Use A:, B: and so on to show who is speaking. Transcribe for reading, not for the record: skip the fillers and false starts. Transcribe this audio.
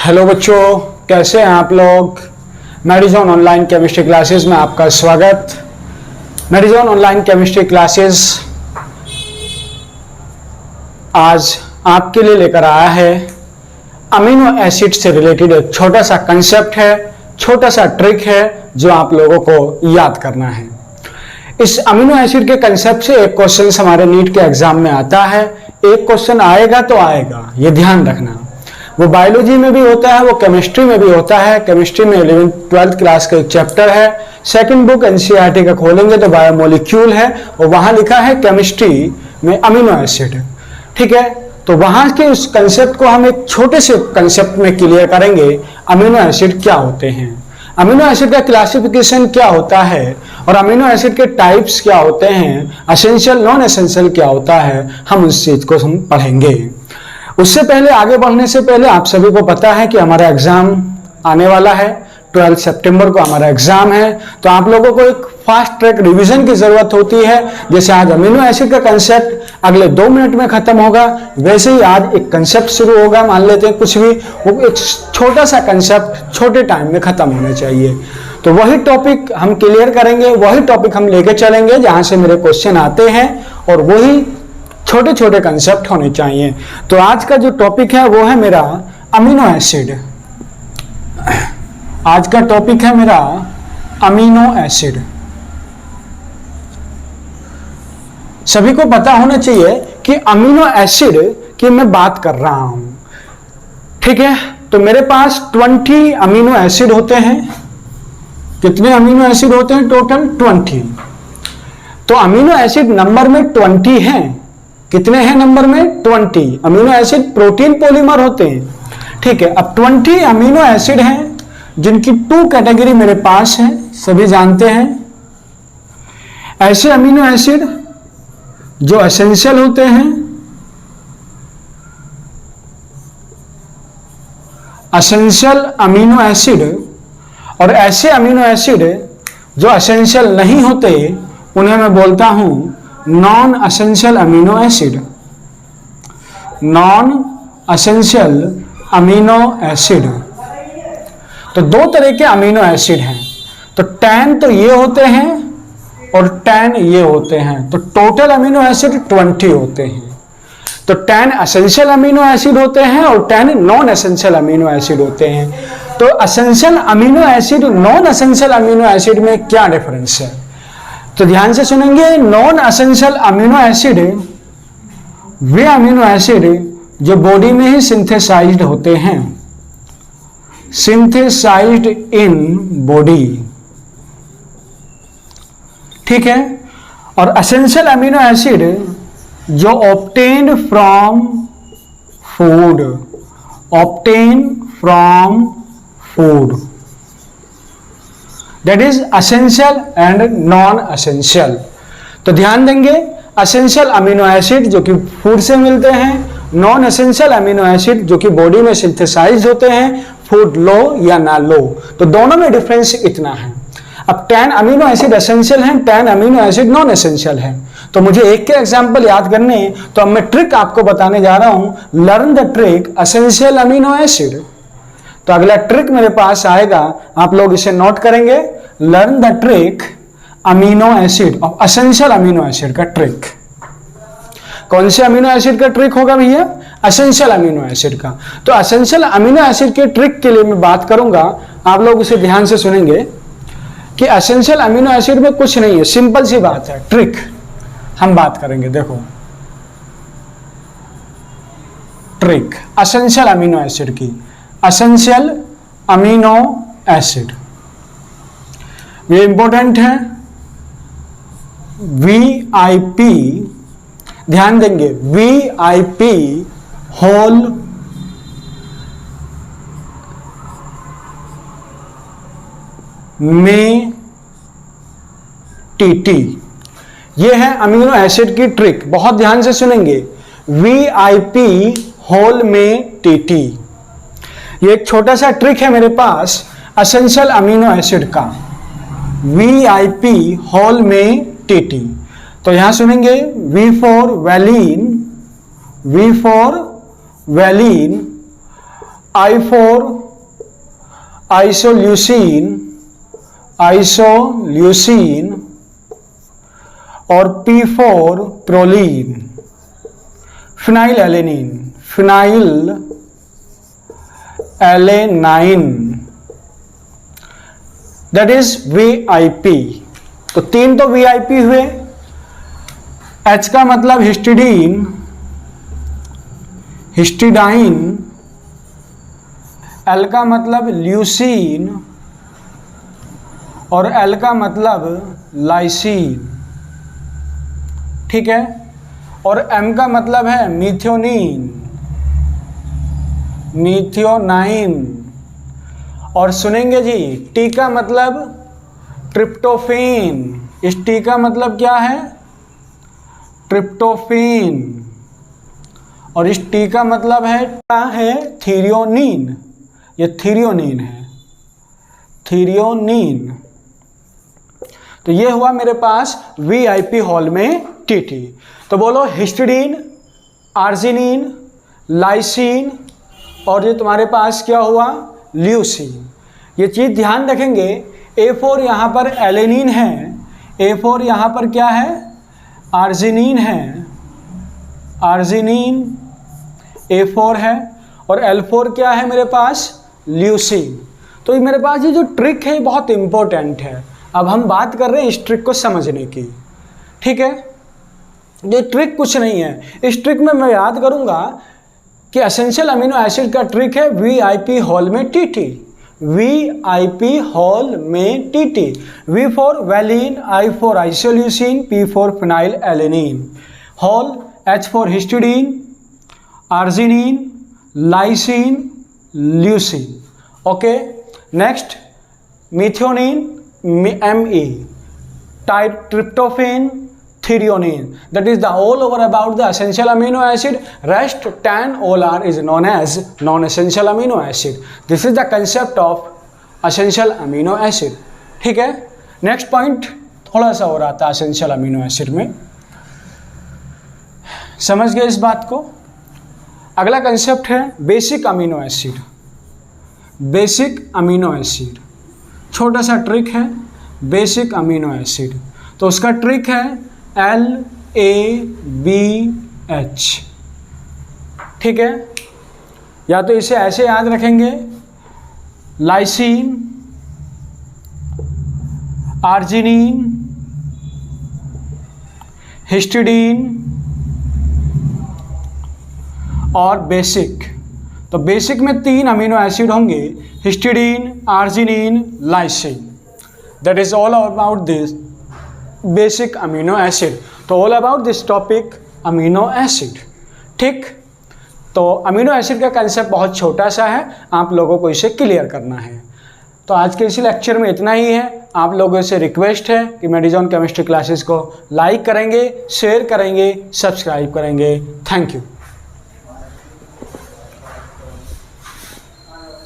A: Hello बच्चों, कैसे हैं आप लोग। मेडिजोन ऑनलाइन केमिस्ट्री क्लासेस में आपका स्वागत। मेडिजोन ऑनलाइन केमिस्ट्री क्लासेस आज आपके लिए लेकर आया है अमीनो एसिड से रिलेटेड एक छोटा सा कंसेप्ट है, छोटा सा ट्रिक है जो आप लोगों को याद करना है। इस अमीनो एसिड के कंसेप्ट से एक क्वेश्चन हमारे नीट के एग्जाम में आता है। एक क्वेश्चन आएगा तो आएगा, ये ध्यान रखना। वो बायोलॉजी में भी होता है, वो केमिस्ट्री में भी होता है। केमिस्ट्री में 11th-12th क्लास का एक चैप्टर है, सेकंड बुक एनसीईआरटी का खोलेंगे तो बायोमोलिक्यूल है और वहां लिखा है केमिस्ट्री में अमीनो एसिड। ठीक है, तो वहां के उस कंसेप्ट को हम एक छोटे से कंसेप्ट में क्लियर करेंगे। अमीनो एसिड क्या होते हैं, अमीनो एसिड का क्लासिफिकेशन क्या होता है और अमीनो एसिड के टाइप्स क्या होते हैं, एसेंशियल नॉन एसेंशियल क्या होता है, हम उस चीज को हम पढ़ेंगे। उससे पहले, आगे बढ़ने से पहले, आप सभी को पता है कि हमारा एग्जाम आने वाला है। 12 सितंबर को हमारा एग्जाम है, तो आप लोगों को एक फास्ट ट्रैक रिवीजन की जरूरत होती है। जैसे आज अमीनो एसिड का कंसेप्ट अगले 2 मिनट में खत्म होगा, वैसे ही आज एक कंसेप्ट शुरू होगा। मान लेते हैं कुछ भी, वो एक छोटा सा कंसेप्ट छोटे टाइम में खत्म होना चाहिए। तो वही टॉपिक हम क्लियर करेंगे, वही टॉपिक हम लेके चलेंगे जहां से मेरे क्वेश्चन आते हैं, और वही छोटे छोटे कंसेप्ट होने चाहिए। तो आज का जो टॉपिक है वो है मेरा अमीनो एसिड। आज का टॉपिक है मेरा अमीनो एसिड। सभी को पता होना चाहिए कि अमीनो एसिड की मैं बात कर रहा हूं। ठीक है, तो मेरे पास 20 अमीनो एसिड होते हैं। कितने अमीनो एसिड होते हैं? टोटल 20। तो अमीनो एसिड नंबर में 20 हैं। कितने हैं नंबर में? 20। अमीनो एसिड प्रोटीन पॉलीमर होते हैं। ठीक है, अब 20 अमीनो एसिड हैं जिनकी 2 कैटेगरी मेरे पास है, सभी जानते हैं। ऐसे अमीनो एसिड जो एसेंशियल होते हैं, एसेंशियल अमीनो एसिड, और ऐसे अमीनो एसिड जो एसेंशियल नहीं होते उन्हें मैं बोलता हूं non essential amino acid. Non essential amino acid. तो 2 तरह के अमीनो एसिड हैं। तो 10 तो ये होते हैं और 10 ये होते हैं, तो टोटल अमीनो एसिड 20 होते हैं। तो 10 एसेंशियल अमीनो एसिड होते हैं और 10 नॉन एसेंशियल अमीनो एसिड होते हैं। तो essential amino acid, non essential amino acid में क्या डिफरेंस है? तो ध्यान से सुनेंगे। नॉन एसेंशियल अमीनो एसिड वे अमीनो एसिड जो बॉडी में ही सिंथेसाइज्ड होते हैं, सिंथेसाइज्ड इन बॉडी। ठीक है, और एसेंशियल अमीनो एसिड जो obtained from food, obtain from food, that is essential and non essential. तो ध्यान देंगे, एसेंशियल अमीनो एसिड जो कि फूड से मिलते हैं, नॉन एसेंशियल अमीनो एसिड जो कि बॉडी में सिंथेसाइज होते हैं, फूड लो या ना लो। तो दोनों में डिफरेंस इतना है। अब 10 अमीनो एसिड एसेंशियल हैं, 10 अमीनो एसिड नॉन एसेंशियल हैं। तो मुझे एक के एग्जांपल याद करने, तो अब मैं ट्रिक आपको बताने जा रहा हूं। Learn the trick essential amino acid. तो अगला ट्रिक मेरे पास आएगा, आप लोग इसे नोट करेंगे। Learn the trick amino acid और एसेंशियल अमीनो एसिड का ट्रिक। कौन से अमीनो एसिड का ट्रिक होगा भैया? एसेंशियल अमीनो एसिड का। तो एसेंशियल अमीनो एसिड के ट्रिक के लिए मैं बात करूंगा, आप लोग उसे ध्यान से सुनेंगे कि एसेंशियल अमीनो एसिड में कुछ नहीं है, सिंपल सी बात है। ट्रिक हम बात करेंगे, देखो ट्रिक एसेंशियल अमीनो एसिड की। एसेंशियल अमीनो एसिड ये इंपॉर्टेंट है। VIP, ध्यान देंगे, VIP होल में TT, ये है अमीनो एसिड की ट्रिक। बहुत ध्यान से सुनेंगे। VIP होल में TT, ये एक छोटा सा ट्रिक है मेरे पास एसेंशियल अमीनो एसिड का। VIP होल में TT। तो यहां सुनेंगे V for valine, V for valine I for isoleucine, isoleucine, और P for proline, phenylalanine, phenylalanine, that is VIP। तो तीन तो VIP हुए। H का मतलब हिस्टिडीन, हिस्टिडाइन, L का मतलब ल्यूसीन और L का मतलब लाइसीन, ठीक है। और M का मतलब है मीथियोनीन, मीथियोनाइन। और सुनेंगे जी T का मतलब ट्रिप्टोफेन। इस T का मतलब क्या है? ट्रिप्टोफेन। और इस T का मतलब है थीरियोनीन। ये थीरियोनीन है, थीरियोनीन। तो ये हुआ मेरे पास VIP हॉल में TT। तो बोलो हिस्टिडीन, आर्जिनिन, लाइसीन और ये तुम्हारे पास क्या हुआ? ल्यूसीन। ये चीज़ ध्यान रखेंगे। A4 यहाँ पर एलेनिन है, A4 यहाँ पर क्या है? आर्जिनिन है, आर्जिनिन A4 है। और L4 क्या है मेरे पास? ल्यूसीन। तो ये मेरे पास ये जो ट्रिक है बहुत इंपॉर्टेंट है। अब हम बात कर रहे हैं इस ट्रिक को समझने की, ठीक है। ये ट्रिक कुछ नहीं है। इस ट्रिक में मैं याद करूंगा कि एसेंशियल अमीनो एसिड का ट्रिक है VIP हॉल में TT, VIP हॉल में TT। V for valine, I for isoleucine, P for phenylalanine, hall H for histidine, arginine, lysine, leucine. Okay, next methionine, ME, tryptophan, threonine. That is the all over about the essential amino acid. Rest 10 all are is known as non-essential amino acid. This is the concept of essential amino acid. ठीक है। Next point थोड़ा सा और आता है essential amino acid में, समझ गए इस बात को। अगला कंसेप्ट है basic amino acid. Basic amino acid छोटा सा ट्रिक है, बेसिक अमीनो एसिड। तो उसका ट्रिक है LABH, ठीक है। या तो इसे ऐसे याद रखेंगे, लाइसीन, आर्जिनिन, हिस्टिडीन और बेसिक। तो बेसिक में 3 अमीनो एसिड होंगे, histidine, arginine, lysine. That is all about this basic amino acid. तो all about this topic amino acid, ठीक। तो अमीनो एसिड का कंसेप्ट बहुत छोटा सा है, आप लोगों को इसे क्लियर करना है। तो आज के इसी लेक्चर में इतना ही है। आप लोगों से रिक्वेस्ट है कि मेडिजोन केमिस्ट्री क्लासेस को लाइक करेंगे, शेयर करेंगे, सब्सक्राइब करेंगे। Thank you.